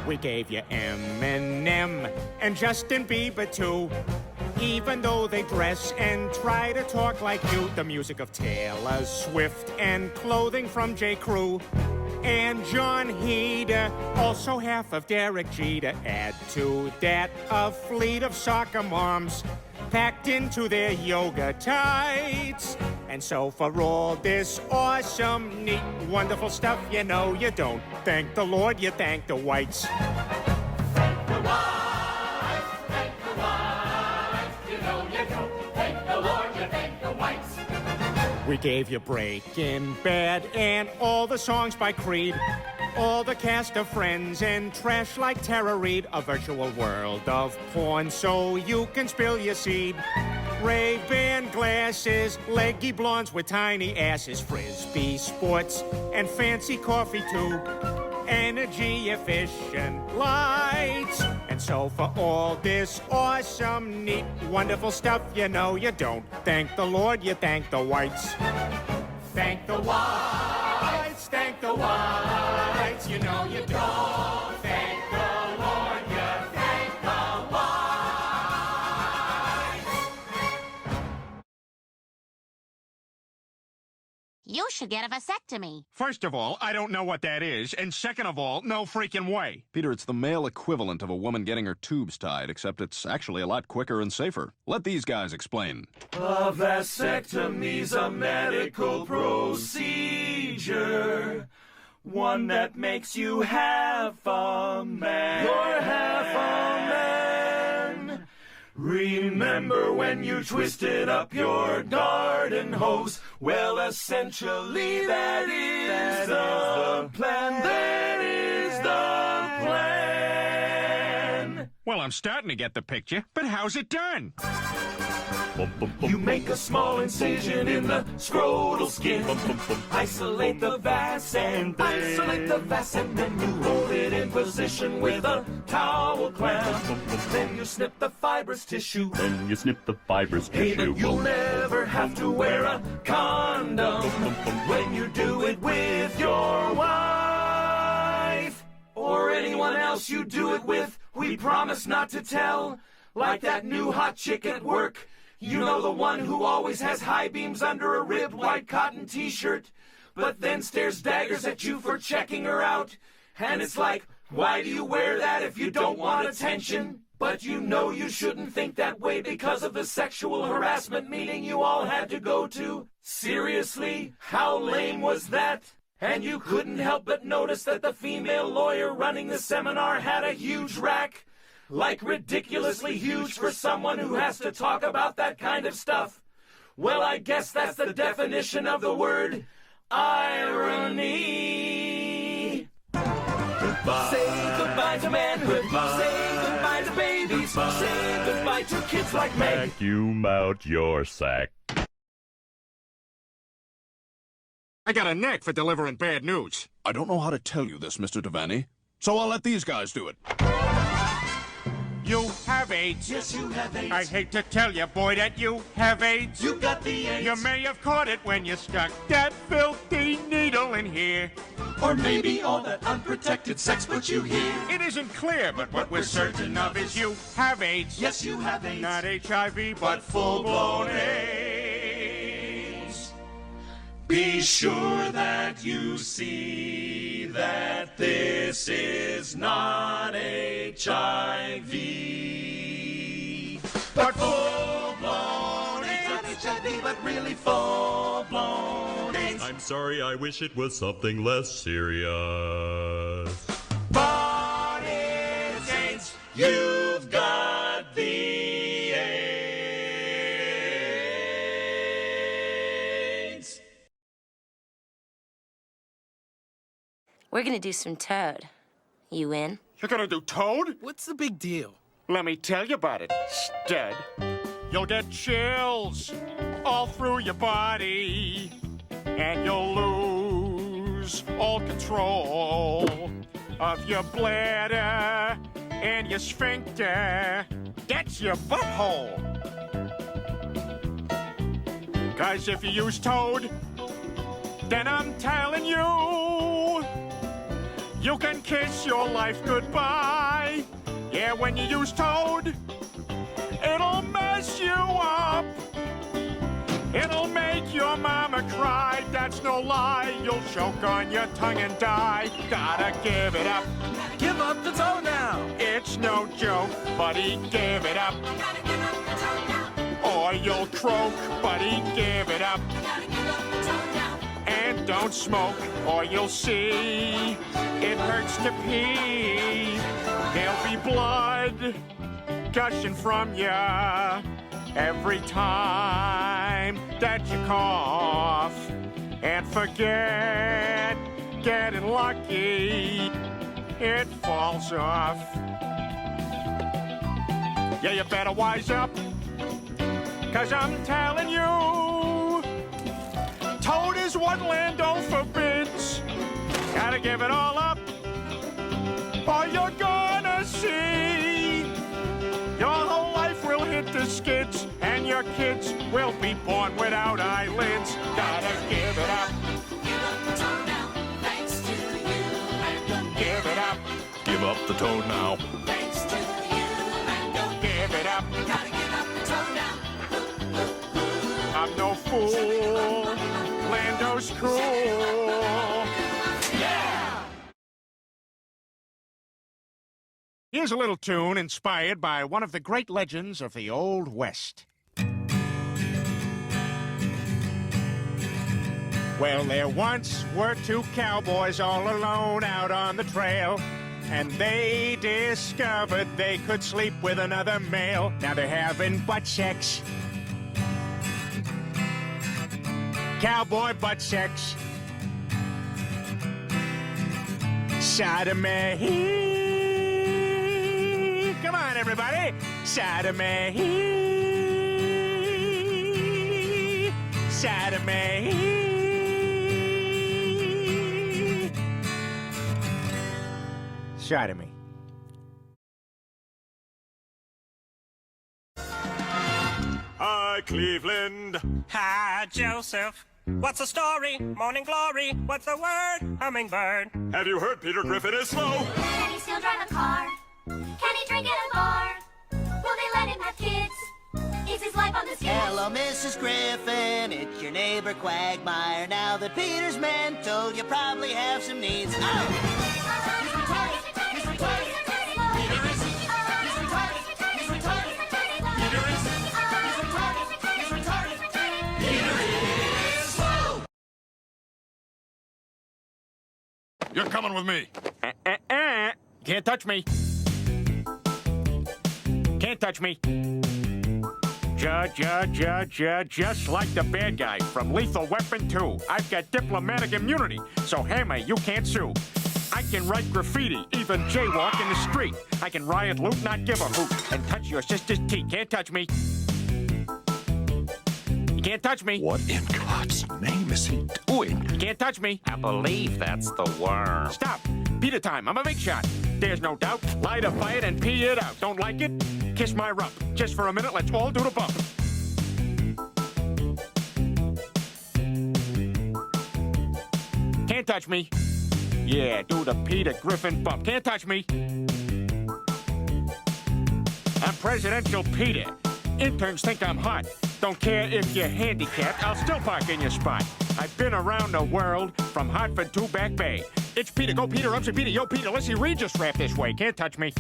We gave you Eminem and Justin Bieber too. Even though they dress and try to talk like you. The music of Taylor Swift and clothing from J. Crew. And John Heder, also half of Derek Jeter. Add to that a fleet of soccer moms packed into their yoga tights. And so for all this awesome, neat, wonderful stuff, you know you don't thank the Lord, you thank the whites. Thank the whites, thank the whites. You know you don't thank the Lord, you thank the whites. We gave you Breaking Bad and all the songs by Creed. All the cast of Friends and trash like Tara Reid. A virtual world of porn so you can spill your seed. Ray-Ban glasses, leggy blondes with tiny asses. Frisbee sports and fancy coffee too. Energy efficient lights. And so for all this awesome, neat, wonderful stuff, you know you don't thank the Lord, you thank the whites. Thank the whites, thank the whites. You know you don't thank the Lord, you thank the whites. You should get a vasectomy. First of all, I don't know what that is, and second of all, no freaking way. Peter, it's the male equivalent of a woman getting her tubes tied, except it's actually a lot quicker and safer. Let these guys explain. A vasectomy's a medical procedure, one that makes you half a man. You're half a man. Remember when you twisted up your garden hose? Well, essentially that is the plan. That is the plan. Well, I'm starting to get the picture, but how's it done? You make a small incision in the scrotal skin. Isolate the vas and then you hold it in position with a towel clamp. Then you snip the fibrous tissue. Hey, but you'll never have to wear a condom when you do it with your wife or anyone else you do it with. We promise not to tell, like that new hot chick at work. You know, the one who always has high beams under a ribbed white cotton t-shirt, but then stares daggers at you for checking her out. And it's like, why do you wear that if you don't want attention? But you know you shouldn't think that way because of the sexual harassment meeting you all had to go to. Seriously? How lame was that? And you couldn't help but notice that the female lawyer running the seminar had a huge rack. Like ridiculously huge for someone who has to talk about that kind of stuff. Well, I guess that's the definition of the word irony. Goodbye. Say goodbye to manhood. Say goodbye to babies. Say goodbye to kids like me. Vacuum out your sack. I got a knack for delivering bad news. I don't know how to tell you this, Mr. Devaney, so I'll let these guys do it. You have AIDS. Yes, you have AIDS. I hate to tell you, boy, that you have AIDS. You got the AIDS. You may have caught it when you stuck that filthy needle in here. Or maybe all that unprotected sex put you here. It isn't clear, but what we're certain of is you have AIDS. Yes, you have AIDS. Not HIV, but full-blown AIDS. Be sure that you see that this is not HIV, but full-blown AIDS. Not HIV, but really full-blown AIDS. I'm sorry, I wish it was something less serious. But it's AIDS. You've got the AIDS. We're gonna do some Toad. You in? You're gonna do Toad? What's the big deal? Let me tell you about it, stud. You'll get chills all through your body, and you'll lose all control of your bladder and your sphincter. That's your butthole. 'Cause if you use Toad, then I'm telling you, You can kiss your life goodbye. Yeah, when you use Toad, it'll mess you up. It'll make your mama cry. That's no lie. You'll choke on your tongue and die. Gotta give it up. Give up the Toad now. It's no joke, buddy, give it up. Or you'll croak, buddy, give it up. And don't smoke, or you'll see it hurts to pee. There'll be blood gushing from ya every time that you cough. And forget getting lucky, it falls off. Yeah, you better wise up, 'cause I'm telling you, Toad is what Lando forbids. Gotta give it all up, or you're gonna see your whole life will hit the skids, and your kids will be born without eyelids. Gotta give it up. Give up the Toad now, thanks to you, Lando. Give it up. Give up the Toad now. Thanks to you, Lando. Give it up. Gotta give up the Toad now. I'm no fool. Lando's cool. Yeah! Here's a little tune inspired by one of the great legends of the Old West. Well, there once were two cowboys all alone out on the trail, and they discovered they could sleep with another male. Now they're having butt sex. Cowboy butt sex. Sodomy. Come on, everybody. Sodomy. Sodomy. Sodomy. Hi, Cleveland. Hi, Joseph. What's the story? Morning glory. What's the word? Hummingbird. Have you heard Peter Griffin is slow? Can he still drive a car? Can he drink at a bar? Will they let him have kids? Is his life on the scale? Hello, Mrs. Griffin, it's your neighbor Quagmire. Now that Peter's mental, you probably have some needs. Oh! He's retarded. He's retarded. Peter is. He's retarded. He's retarded. Peter is. He's retarded. He's retarded. Peter is slow. You're coming with me. Can't touch me. Can't touch me. Just like the bad guy from Lethal Weapon 2. I've got diplomatic immunity, so Hammer, you can't sue. I can write graffiti, even jaywalk in the street. I can riot, loot, not give a hoot, and touch your sister's teeth. Can't touch me. You can't touch me. What in God's name is he doing? You can't touch me. I believe that's the worm. Stop. Peter time. I'm a big shot. There's no doubt. Light a fire and pee it out. Don't like it? Kiss my rump. Just for a minute, let's all do the bump. Can't touch me. Yeah, do the Peter Griffin bump. Can't touch me. I'm Presidential Peter. Interns think I'm hot. Don't care if you're handicapped, I'll still park in your spot. I've been around the world, from Hartford to Back Bay. It's Peter, go Peter, I'm Peter, yo Peter, let's see Regis rap this way. Can't touch me.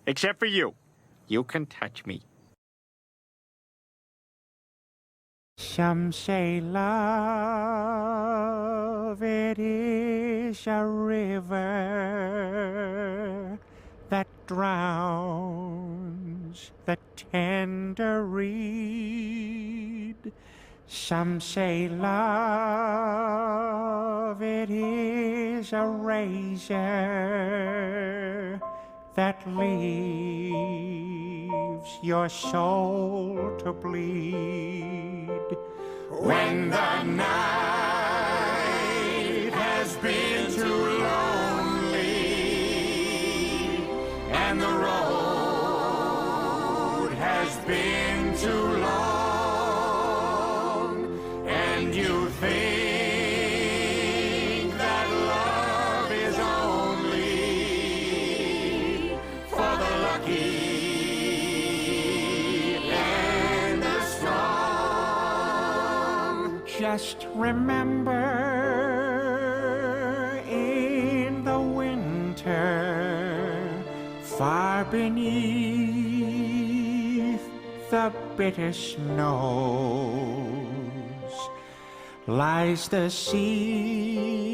Except for you. You can touch me. Some say love, it is a river that drowns the tender reed. Some say love, it is a razor that leaves your soul to bleed. When the night has been too lonely and the road has been too long and you think just remember in the winter, far beneath the bitter snows, lies the seed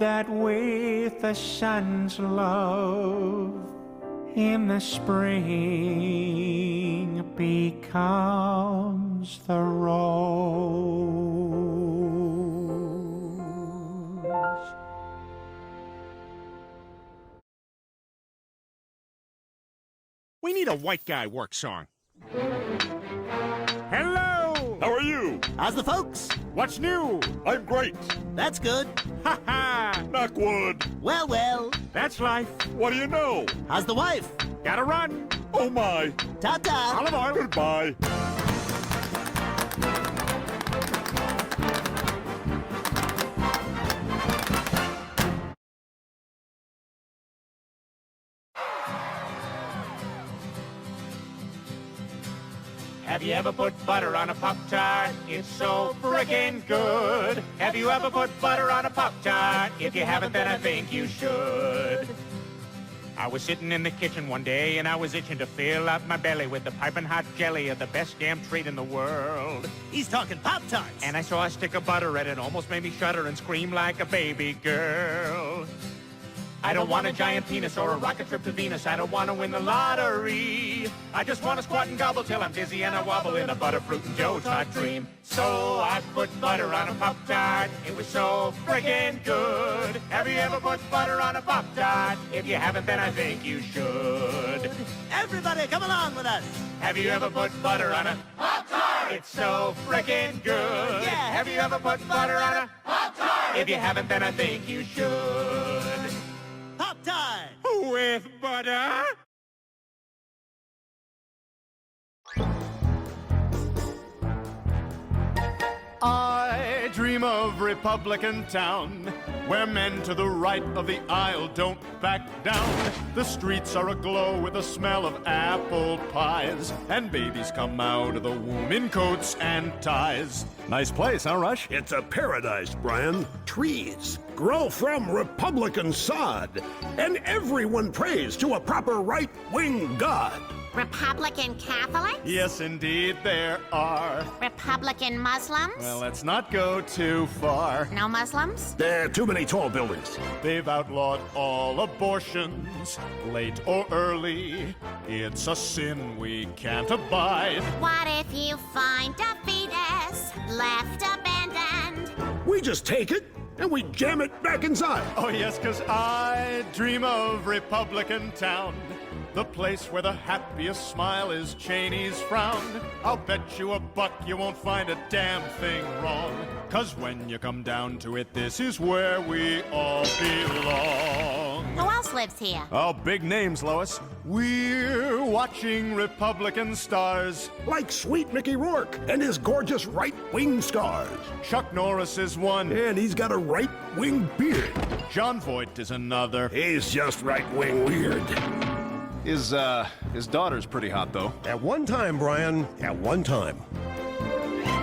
that with the sun's love in the spring becomes the rose. We need a white guy work song. Hello! How are you? How's the folks? What's new? I'm great. That's good. Ha ha! Knock wood. Well, well. That's life. What do you know? How's the wife? Gotta run. Oh my. Ta-ta. Olive oil. Goodbye. Have you ever put butter on a Pop-Tart? It's so frickin' good. Have you ever put butter on a Pop-Tart? If you haven't, then I think you should. I was sitting in the kitchen one day and I was itching to fill up my belly with the piping hot jelly of the best damn treat in the world. He's talking Pop-Tarts. And I saw a stick of butter and it almost made me shudder and scream like a baby girl. I don't want a giant penis or a rocket trip to Venus. I don't want to win the lottery. I just want to squat and gobble till I'm dizzy and I wobble in a butterfruit and Joe Tart dream. So I put butter on a Pop-Tart. It was so friggin' good. Have you ever put butter on a Pop-Tart? If you haven't, then I think you should. Everybody, come along with us. Have you ever put butter on a Pop-Tart? It's so frickin' good. Yeah. Have you ever put butter on a Pop-Tart? If you haven't, then I think you should. Pop-Tart. With butter? I dream of Republican Town, where men to the right of the aisle don't back down. The streets are aglow with the smell of apple pies, and babies come out of the womb in coats and ties. Nice place, huh, Rush? It's a paradise, Brian. Trees grow from Republican sod, and everyone prays to a proper right-wing God. Republican Catholics? Yes, indeed, there are. Republican Muslims? Well, let's not go too far. No Muslims? There are too many tall buildings. They've outlawed all abortions, late or early. It's a sin we can't abide. What if you find a fetus left abandoned? We just take it and we jam it back inside. Oh, yes, 'cause I dream of Republican Town, the place where the happiest smile is Cheney's frown. I'll bet you a buck you won't find a damn thing wrong, 'cause when you come down to it, this is where we all belong. Who else lives here? Oh, big names, Lois. We're watching Republican stars. Like sweet Mickey Rourke and his gorgeous right-wing scars. Chuck Norris is one. And he's got a right-wing beard. John Voight is another. He's just right-wing weird. His daughter's pretty hot, though. At one time, Brian, at one time.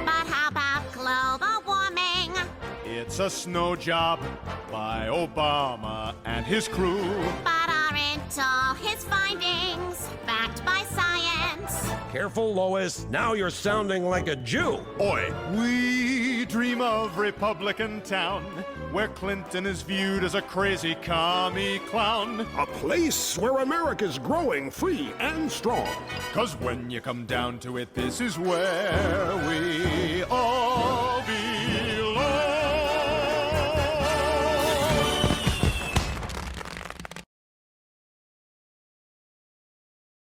But how about global warming? It's a snow job by Obama and his crew. But aren't all his findings backed by science? Careful, Lois. Now you're sounding like a Jew. Oi, we dream of Republican Town, where Clinton is viewed as a crazy commie clown. A place where America's growing free and strong. 'Cause when you come down to it, this is where we all belong.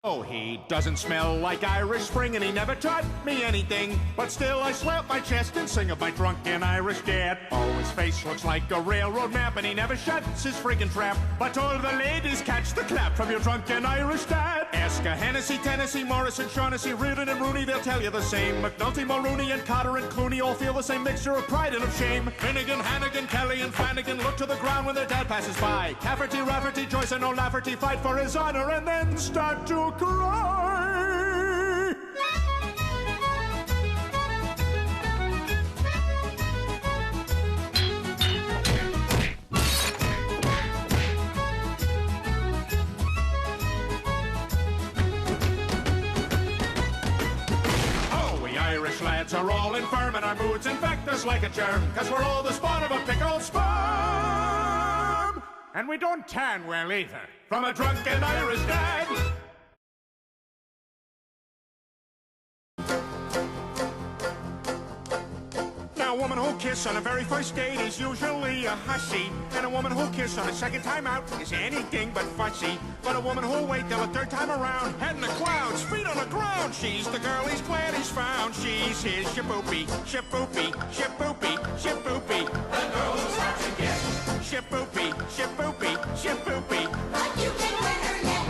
Oh, he doesn't smell like Irish Spring, and he never taught me anything. But still, I slap my chest and sing of my drunken Irish dad. Oh, his face looks like a railroad map, and he never shuts his freaking trap. But all the ladies catch the clap from your drunken Irish dad. Ask a Hennessy, Tennessee, Morrison, Shaughnessy, Reardon, and Rooney, they'll tell you the same. McNulty, Mulrooney, and Cotter, and Clooney all feel the same mixture of pride and of shame. Finnegan, Hannigan, Kelly, and Flanagan look to the ground when their dad passes by. Cafferty, Rafferty, Joyce, and O'Lafferty fight for his honor and then start to cry. English lads are all infirm and our moods infect us like a germ, 'cause we're all the spawn of a pickled sperm. And we don't tan well either, from a drunken Irish dad. Now, a woman who'll kiss on a very first date is usually a hussy, and a woman who'll kiss on a second time out is anything but fussy. But a woman who'll wait till a third time around, head in the clouds, feet on the ground, she's the girl he's glad he's found. She's his shaboopy, shaboopy, shaboopy, shaboopy. The girl who's hard to get. Shaboopy, shaboopy, shaboopy. But you can win her yet.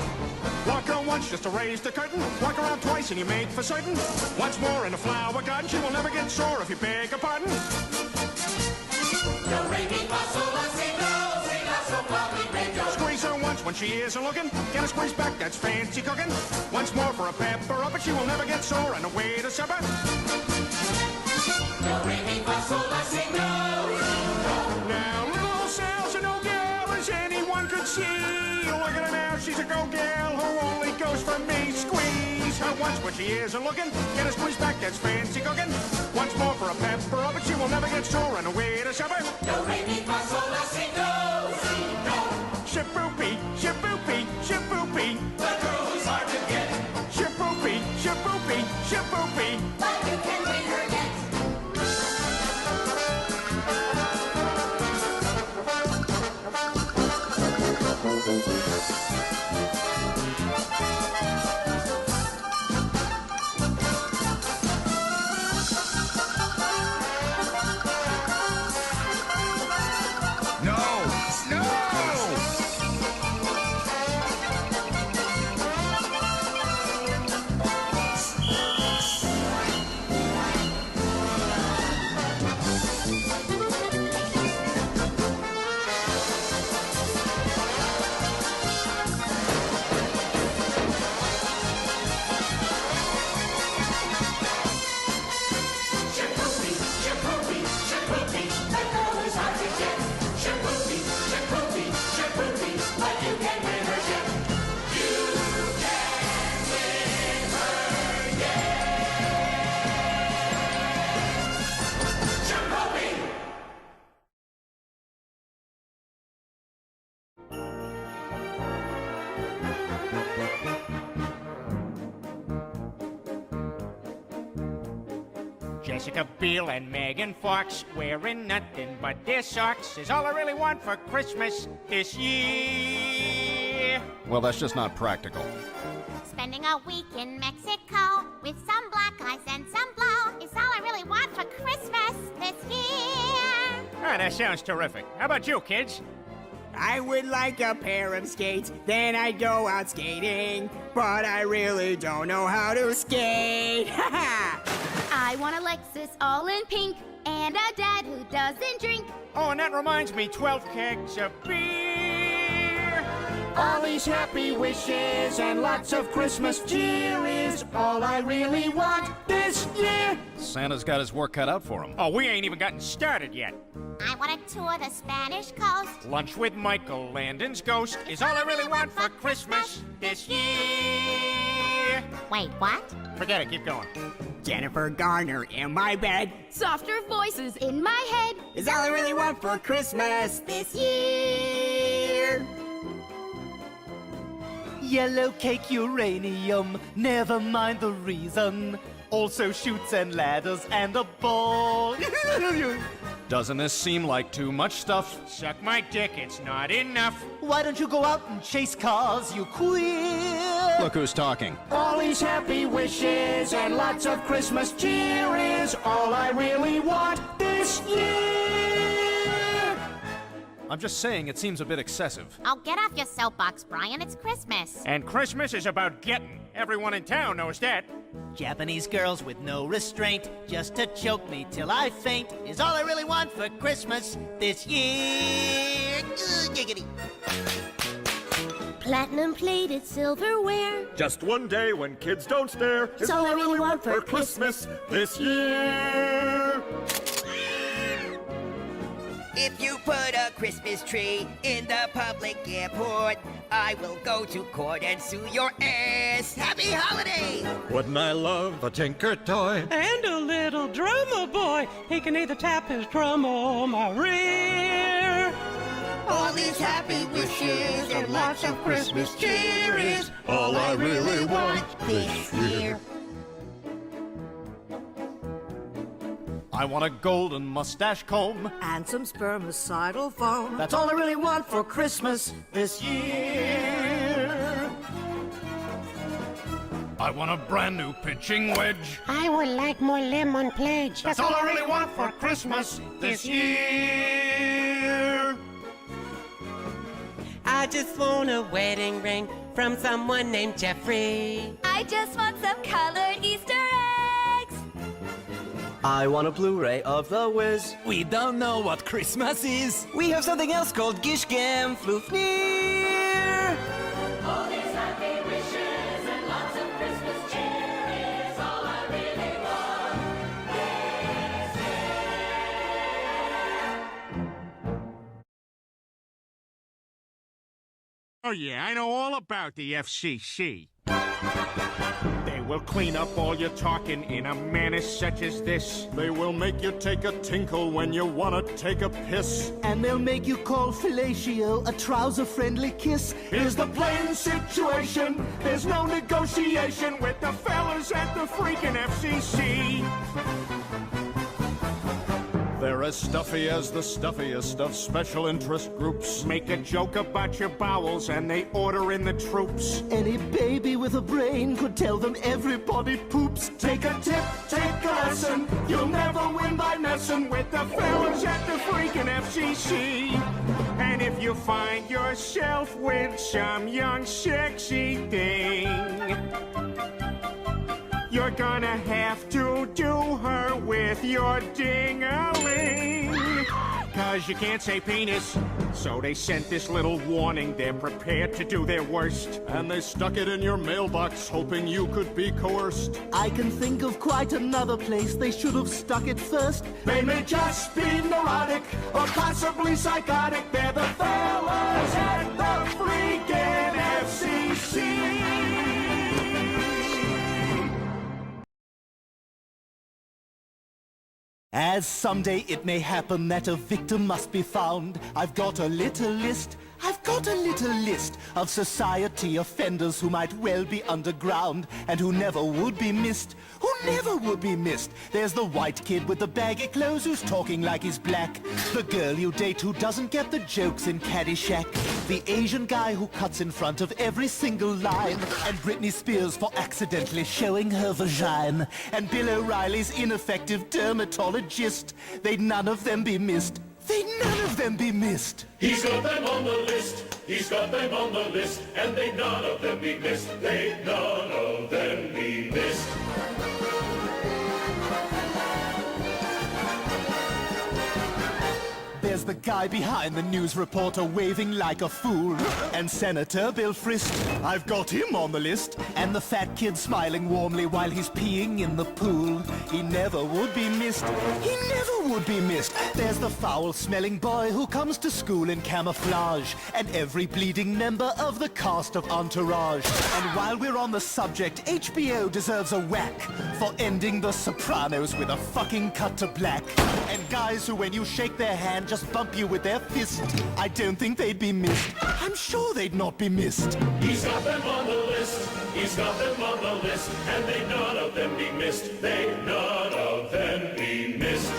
Walk her once just to raise the curtain. Walk around twice and you make for certain. Once more in a flower garden, she will never get sore if you beg her pardon. Do, re, mi, fa, sol, la, si, do, si, la, sol, fa, mi, re, do. Squeeze her once when she isn't looking. Get a squeeze back, that's fancy cooking. Once more for a pepper up, but she will never get sore on the way to supper. Do, re, mi, fa, sol, la, si, do, Now, little old Sal's a no gal, as anyone could see. Look at her now, she's a go-gal who only goes for me. Squeeze her once when she isn't looking. Get a squeeze back, that's fancy cooking. Once more for a pepper up, but she will never get sore on the way to supper. do, re, mi, fa, sol, la, si, do, si, do. Shaboopy, shaboopy, shaboopy. The girl who's hard to get. Shaboopy, shaboopy, shaboopy. But you can win her yet. Shaboopy, shaboopy, shaboopy. The girl who's hard to get. Shaboopy, shaboopy, shaboopy. But you can win her yet. You can win her yet. Shaboopy. Jessica Biel and Megan Fox wearing nothing but their socks is all I really want for Christmas this year. Well, that's just not practical. Spending a week in Mexico with some black eyes and some blow is all I really want for Christmas this year. Ah, that sounds terrific. How about you, kids? I would like a pair of skates, then I'd go out skating. But I really don't know how to skate. I want a Lexus all in pink and a dad who doesn't drink. Oh, and that reminds me, 12 kegs of beer. All these happy wishes and lots of Christmas cheer is all I really want this year. Santa's got his work cut out for him. Oh, we ain't even gotten started yet. I want to tour the Spanish coast. Lunch with Michael Landon's ghost is all I really want for Christmas this year. Wait, what? Forget it, keep going. Jennifer Garner in my bed Softer voices in my head. is all I really want for Christmas this year. Yellow cake uranium, never mind the reason. Also shoots and ladders and a ball. Doesn't this seem like too much stuff? Suck my dick, it's not enough. Why don't you go out and chase cars, you queer? Look who's talking. All these happy wishes and lots of Christmas cheer is all I really want this year. I'm just saying it seems a bit excessive. Oh, get off your soapbox, Brian. It's Christmas. And Christmas is about getting. Everyone in town knows that. Japanese girls with no restraint, just to choke me till I faint, is all I really want for Christmas this year. Giggity. Platinum plated silverware. Just one day when kids don't stare. It's all I really want for Christmas this year. If you put a Christmas tree in the public airport, I will go to court and sue your ass. Happy holiday! Wouldn't I love a Tinker toy? And a little little drummer boy. He can either tap his drum or my rear. All these happy wishes and lots of Christmas cheer is all I really want this year. I want a golden mustache comb and some spermicidal foam. That's all I really want for Christmas this year. I want a brand new pitching wedge. I would like more lemon pledge. That's all I really want for Christmas this year. I just want a wedding ring from someone named Jeffrey. I just want some colored Easter eggs. I want a Blu-ray of The Wiz. We don't know what Christmas is. We have something else called Gishgam Floofnir. All these happy wishes and lots of Christmas cheer is all I really want this year. Oh yeah, I know all about the FCC. They will clean up all your talking in a manner such as this. They will make you take a tinkle when you want to take a piss. And they'll make you call fellatio a trouser-friendly kiss. Here's the plain situation. There's no negotiation with the fellas at the freaking FCC. They're as stuffy as the stuffiest of special interest groups. Make a joke about your bowels and they order in the troops. Any baby with a brain could tell them everybody poops. Take a tip, take a lesson. You'll never win by messing with the fellas at the freaking FCC. And if you find yourself with some young sexy thing, you're gonna have to do her with your ding-a-ling. 'Cause you can't say penis, so they sent this little warning. They're prepared to do their worst. And they stuck it in your mailbox, hoping you could be coerced. I can think of quite another place they should have stuck it first. They may just be neurotic or possibly psychotic. They're the fellas at the freaking FCC. As someday it may happen that a victim must be found, I've got a little list of society offenders who might well be underground and who never would be missed. There's the white kid with the baggy clothes who's talking like he's black. The girl you date who doesn't get the jokes in Caddyshack. The Asian guy who cuts in front of every single line. And Britney Spears for accidentally showing her vagina. And Bill O'Reilly's ineffective dermatologist. They'd none of them be missed. He's got them on the list. He's got them on the list. And they none of them be missed. They none of them be missed. There's the guy behind the news reporter waving like a fool. And Senator Bill Frist, I've got him on the list. And the fat kid smiling warmly while he's peeing in the pool. He never would be missed. There's the foul-smelling boy who comes to school in camouflage. And every bleeding member of the cast of Entourage. And while we're on the subject, HBO deserves a whack for ending The Sopranos with a fucking cut to black. And guys who, when you shake their hand, just bump you with their fist. I don't think they'd be missed. I'm sure they'd not be missed. He's got them on the list. He's got them on the list. And they none of them be missed. They none of them be missed.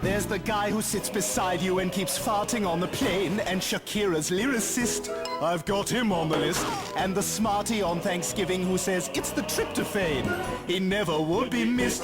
There's the guy who sits beside you and keeps farting on the plane, and Shakira's lyricist, I've got him on the list, and the smarty on Thanksgiving who says it's the tryptophan. He never would be missed.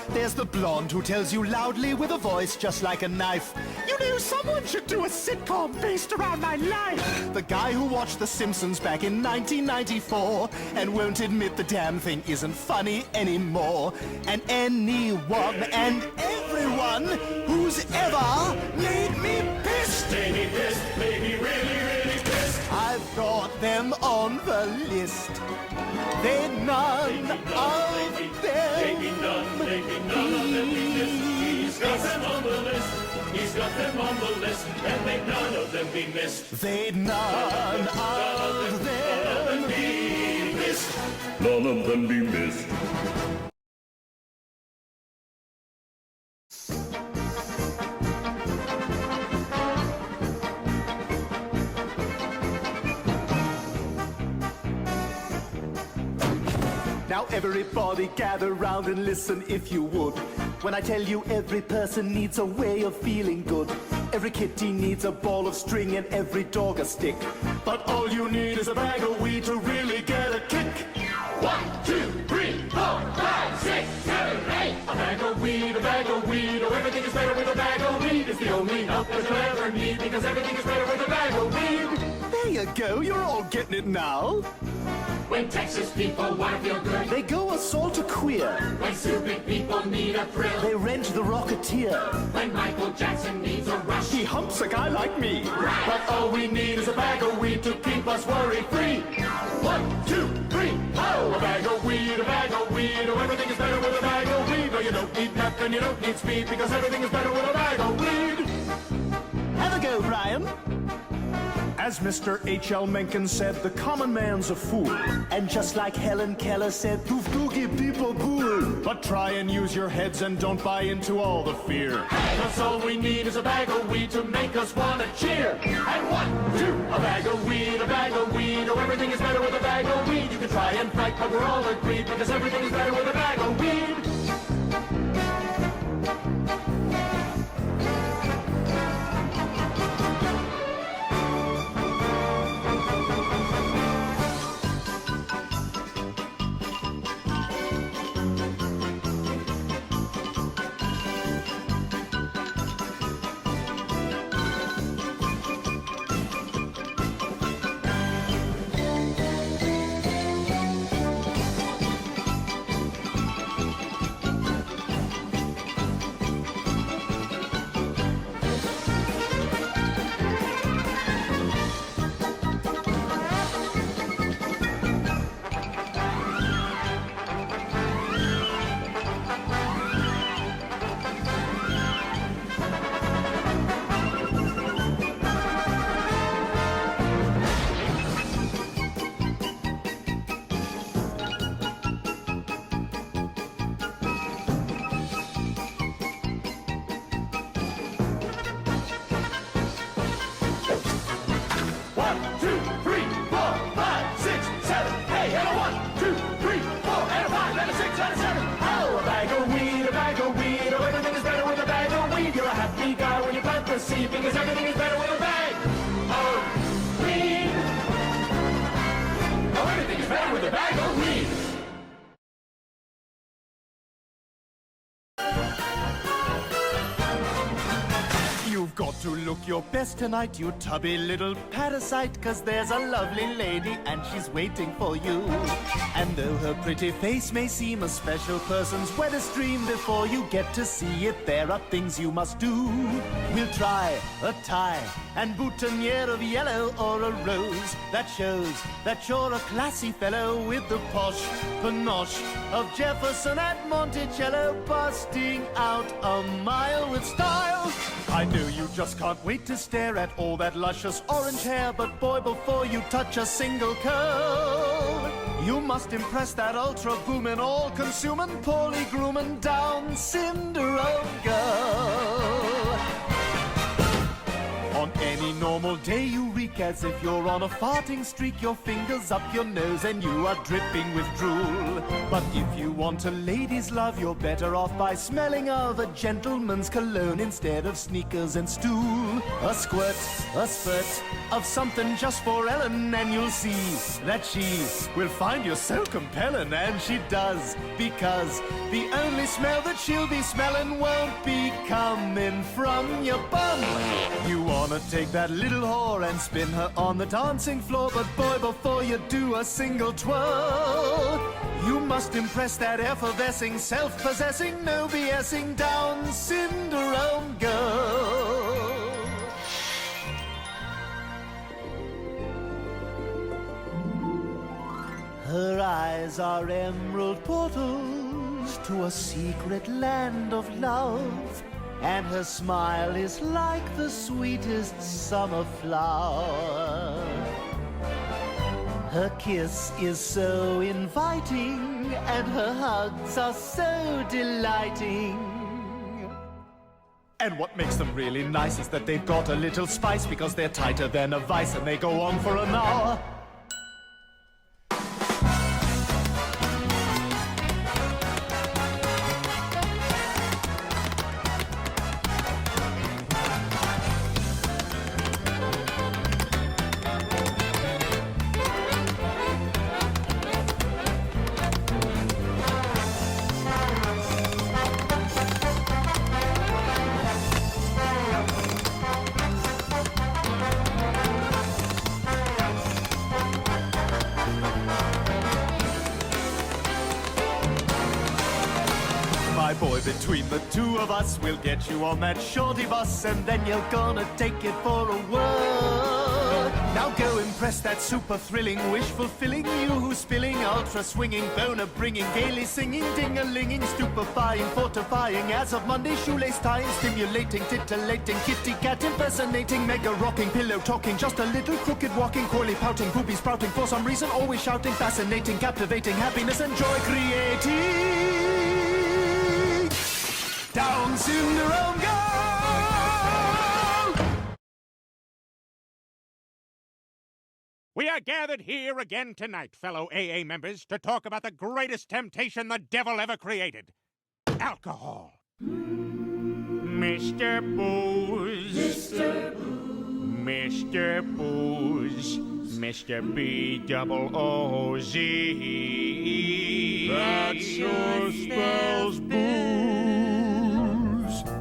There's the blonde who tells you loudly with a voice just like a knife, you know, someone should do a sitcom based around my life. The guy who watched The Simpsons back in 1994 and won't admit the damn thing isn't funny anymore. And anyone and everyone who's ever made me pissed. Made me pissed, made me really, really pissed. I've got them on the list. They're none of them. Maybe none of them be missed. He's got them on the list. He's got them on the list. And they none of them be missed. They'd none of them be missed. none of them be missed. Now everybody gather round and listen if you would. When I tell you every person needs a way of feeling good. Every kitty needs a ball of string and every dog a stick. But all you need is a bag of weed to really get a kick. 1, 2, 3, 4, 5, 6, 7, 8. A bag of weed, a bag of weed. Oh, everything is better with a bag of weed. It's the only help that you'll ever need because everything is better with a bag of weed. There you go, you're all getting it now. When Texas people want to feel good, they go assault a queer. When stupid people need a thrill, they rent the Rocketeer. When Michael Jackson needs a rush, he humps a guy like me. Right. But all we need is a bag of weed to keep us worry-free. 1, 2, 3, oh! A bag of weed, a bag of weed. Oh, everything is better with a bag of weed. No, you don't need meth and you don't need speed because everything is better with a bag of weed. Have a go, Brian. As Mr. H.L. Mencken said, the common man's a fool. And just like Helen Keller said, "Toof doogie people cool." But try and use your heads and don't buy into all the fear. That's all we need is a bag of weed to make us want to cheer. And 1, 2, a bag of weed, a bag of weed. Oh, everything is better with a bag of weed. You can try and fight, but we're all agreed because everything is better with a bag of weed. Because everything is better with a bag of weed. Oh, everything is better with a bag of weed. You've got to look your best tonight, you tubby little parasite, 'cause there's a lovely lady and she's waiting for you. And though her pretty face may seem a special person's wettest dream, before you get to see it, there are things you must do. We'll try a tie and boutonniere of yellow or a rose that shows that you're a classy fellow with the posh panache of Jefferson at Monticello, busting out a mile with style. I know you just can't wait to stare at all that luscious orange hair, but boy, before you touch a single curl, you must impress that ultra-booming, all-consuming, poorly grooming, Down syndrome girl. On any normal day you reek as if you're on a farting streak, your fingers up your nose and you are dripping with drool. But if you want a lady's love, you're better off by smelling of a gentleman's cologne instead of sneakers and stool. A squirt, a spurt of something just for Ellen, and you'll see that she will find you so compelling, and she does, because the only smell that she'll be smelling won't be coming from your bum. You wanna take that little whore and spin her on the dancing floor, but boy, before you do a single twirl, you must impress that effervescing, self-possessing, no BSing Down syndrome girl. Her eyes are emerald portals to a secret land of love, and her smile is like the sweetest summer flower. Her kiss is so inviting, and her hugs are so delighting. And what makes them really nice is that they've got a little spice, because they're tighter than a vice and they go on for an hour. Boy, between the two of us, we'll get you on that shorty bus, and then you're gonna take it for a whirl. Now go impress that super thrilling, wish-fulfilling you who's spilling, ultra-swinging, boner-bringing, gaily singing, ding-a-linging, stupefying, fortifying, as of Monday, shoelace tying, stimulating, titillating, kitty-cat impersonating, mega-rocking, pillow-talking, just a little crooked walking, coyly pouting, poopy sprouting, for some reason always shouting, fascinating, captivating, happiness and joy creating. Down syndrome girl! We are gathered here again tonight, fellow AA members, to talk about the greatest temptation the devil ever created. Alcohol. Mr. Booze. Mr. Booze. Mr. Booze. Mr. B-double-O-Z. That sure spells booze.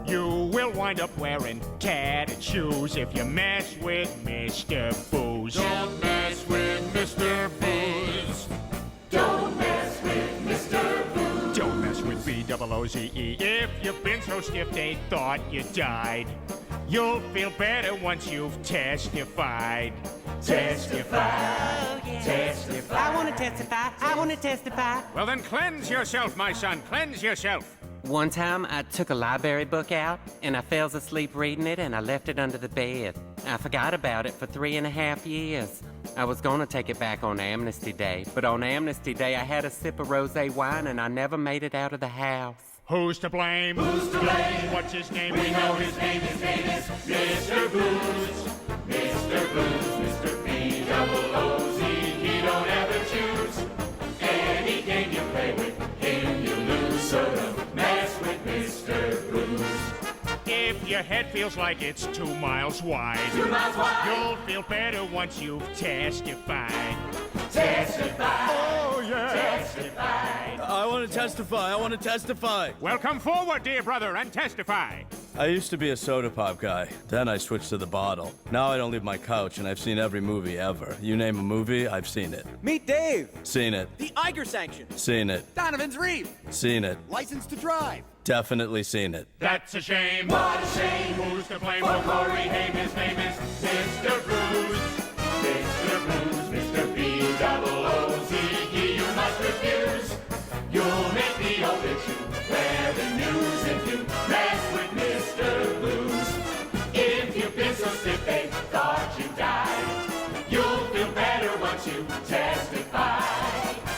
You will wind up wearing tattered shoes if you mess with Mr. Booze. Don't mess with Mr. Booze. Don't mess with Mr. Booze. Don't mess with B-double-O-Z-E. If you've been so stiff they thought you died, you'll feel better once you've testified. Testify. Testify. I want to testify. I want to testify. Well, then cleanse yourself, my son. Cleanse yourself. One time, I took a library book out, and I fell asleep reading it, and I left it under the bed. I forgot about it for 3.5 years. I was gonna take it back on Amnesty Day, but on Amnesty Day, I had a sip of rosé wine, and I never made it out of the house. Who's to blame? Who's to blame? What's his name? We know his name is Mr. Booze. Mr. Booze, Mr. B-double-O-Z. He don't ever choose. Any game you play with him, you lose. So don't mess with Mr. Booze. If your head feels like it's 2 miles wide, 2 miles wide, you'll feel better once you've testified. Testify. Oh, yeah. Testify. I want to testify. I want to testify. Well, come forward, dear brother, and testify. I used to be a soda pop guy. Then I switched to the bottle. Now I don't leave my couch, and I've seen every movie ever. You name a movie, I've seen it. Meet Dave. Seen it. The Iger Sanction. Seen it. Donovan's Reef. Seen it. License to Drive. Definitely seen it. That's a shame. What a shame. Who's to blame? For Corey Haim, his name is Mr. Booze. Mr. Booze, Mr. B-double-O-Z. You must refuse. You'll make the obituary news if you mess with Mr. Booze. If you've been so stiff they thought you died, you'll feel better once you testify.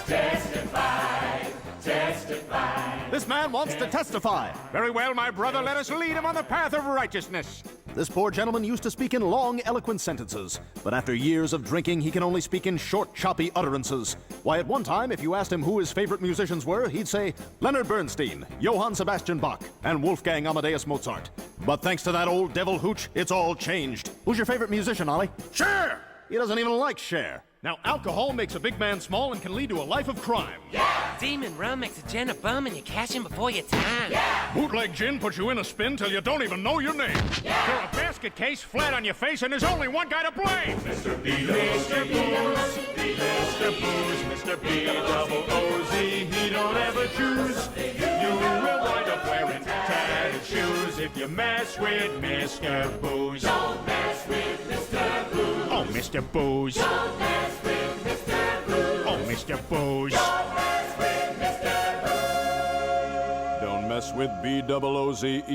Testify. Testify. This man wants to testify. Very well, my brother, let us lead him on the path of righteousness. This poor gentleman used to speak in long, eloquent sentences, but after years of drinking, he can only speak in short, choppy utterances. Why, at one time, if you asked him who his favorite musicians were, he'd say Leonard Bernstein, Johann Sebastian Bach, and Wolfgang Amadeus Mozart. But thanks to that old devil hooch, it's all changed. Who's your favorite musician, Ollie? Cher! He doesn't even like Cher. Now, alcohol makes a big man small and can lead to a life of crime. Yeah! Demon rum makes a gin a bum and you cash in before your time. Yeah! Bootleg gin puts you in a spin till you don't even know your name. Yeah! You're a basket case flat on your face and there's only one guy to blame. Mr. B-double-O-Z. Mr. Booze, Mr. B-double-O-Z. He don't ever choose. You will wind up wearing tattered shoes if you mess with Mr. Booze. Don't mess with Mr. Booze. Oh, Mr. Booze. Don't mess with Mr. Booze. Oh, Mr. Booze. Don't mess with Mr. Booze. Don't mess with B-double-O-Z-E,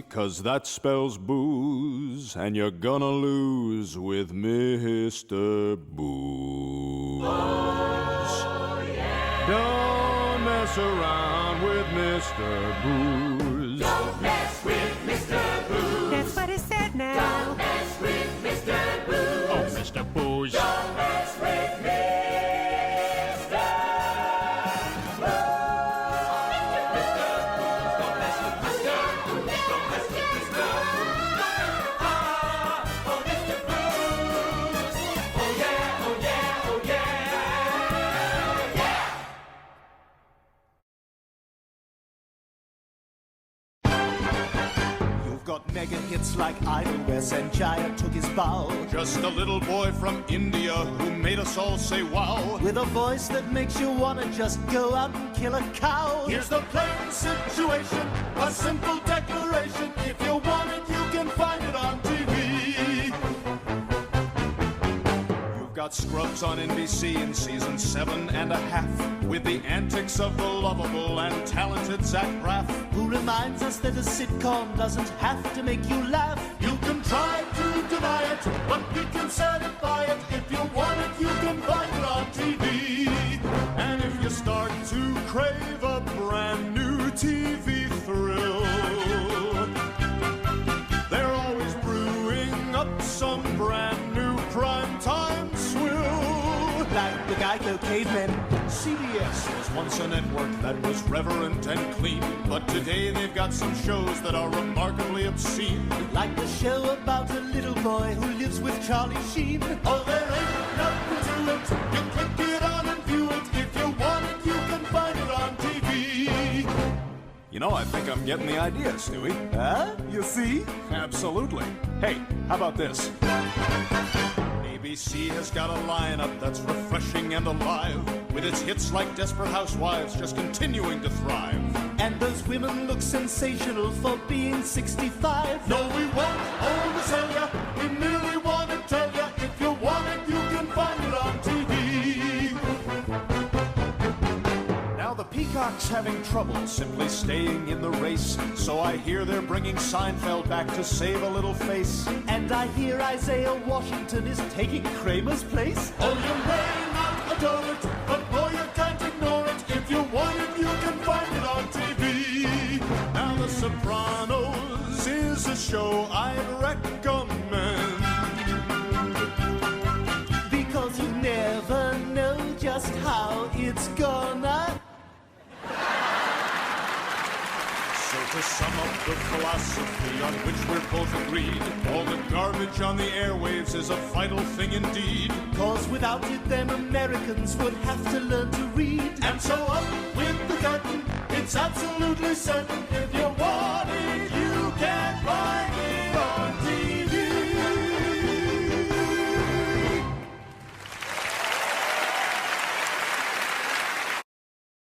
'cause that spells booze, and you're gonna lose with Mr. Booze. Oh, yeah. Don't mess around with Mr. Booze. Don't mess with Mr. Booze. That's what it said now. Don't mess with Mr. Booze. Oh, Mr. Booze. Don't mess with Mr. Booze. Got mega hits like Idol where Sanjaya took his bow. Just a little boy from India who made us all say wow. With a voice that makes you wanna just go out and kill a cow. Here's the plain situation, a simple declaration. If you want it, you can find it on TV. You've got Scrubs on NBC in season 7.5, with the antics of the lovable and talented Zach Braff, who reminds us that a sitcom doesn't have to make you laugh. You can try to deny it, but we can certify it. If you want it, you can find it on TV. And if you start to crave a brand new TV thrill, they're always brewing up some brand new primetime swill. Like the Geico Cavemen. CBS was once a network that was reverent and clean, but today they've got some shows that are remarkably obscene. Like the show about a little boy who lives with Charlie Sheen. Oh, there ain't nothing to it. You click it on and view it. If you want it, you can find it on TV. You know, I think I'm getting the idea, Stewie. Huh? You see? Absolutely. Hey, how about this? ABC has got a lineup that's refreshing and alive, with its hits like Desperate Housewives just continuing to thrive. And those women look sensational for being 65. No, we won't oversell ya. We merely want to tell ya, if you want it, you can find it on TV. Now the Peacock's having trouble simply staying in the race, so I hear they're bringing Seinfeld back to save a little face. And I hear Isaiah Washington is taking Kramer's place. Oh, you may not adore it, but boy, you can't ignore it. If you want it, you can find it on TV. Now The Sopranos is a show I'd recommend, because you never know just how it's gonna. So to sum up the philosophy on which we're both agreed, all the garbage on the airwaves is a vital thing indeed. 'Cause without it, then Americans would have to learn to read. And so up with the curtain, it's absolutely certain.